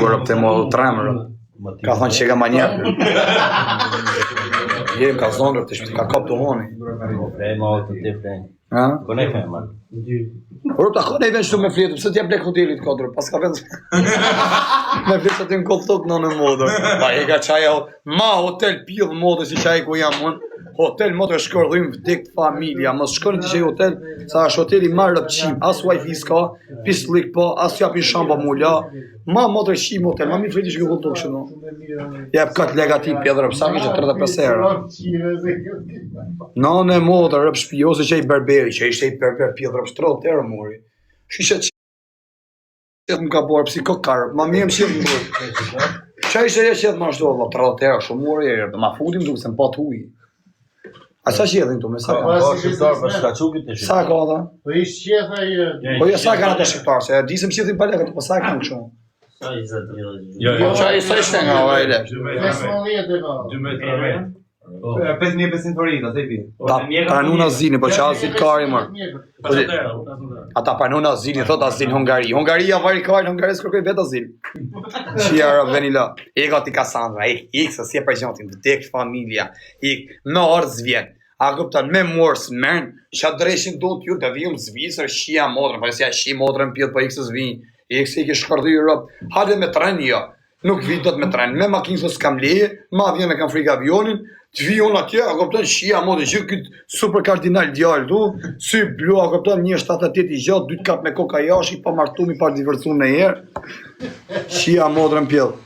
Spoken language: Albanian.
sigur të më tremër. Ka thonë që ka manjerë. Jem ka zonë të shpiti, ka kap të honi. Kone femër. Por ta kone i ven shtu me fletë, pëse t'ja blek hotelit kodrë, pas ka ven me fletë të në kodë thot në modër. Pa e ka qaja, ma hotel pjellë modër si qaj ku jam unë. Hotel modër shkërdhujmë vdik familja, mos shkoni të qaj hotel, sa është hoteli marë rëpqim, as wifi s'ka, pislik po, as japin shamba mulla, ma modër shqim hotel, ma mi fleti që këllë të kështë no. Jep këtë legativ pjedrë, pësa kështë 35 euro. Në në modër rëp shpi, ose që i berberi, që ishte i berber pjedrë, 30 euro mori. Shishe që më ka borë, pësi kokarë, ma mi e më shqip më borë. Që ishte e qëtë ma shdo, 30 euro, shumë mori e ma fudim duke se më pat huj. A sa qedhin këtu me sa ka? Sa ka da? Po ishtë qetha i... Po jo sa kanë ato shqiptarë, se disëm qedhin pa lekët, po sa kanë kështu? Sa ishte nga ova e lekë? 15 e ka. 5.500 forint, atë i pi. Ta pranun azini, po që azil kari mërë. Ata pranun azini, thot azil Hungari. Hungaria vari kari, Hungaris kërkoj vetë azil. Shia veni la. Ik ati Kassandra, ik se si e përgjantin, vdek familja, ik me ardhë zvjen. A këptan me morë së mërën, që adreshin do t'ju të vijum zvisër, shia modrën, po e si a shi modrën pjët, po ik se zvin, ik se i ke shkardhy rëpë, hade me tren jo, nuk vit do të me tren, me makinë së s'kam leje, ma vjen e kam frikë avionin, të vijon atje, a këptan shia modrën, që këtë super kardinal djallë du, sy blu, a këptan 1.78 i gjatë, 2 kap me koka jashi, pa martumi, pa divercu në herë, shia modrën pjët.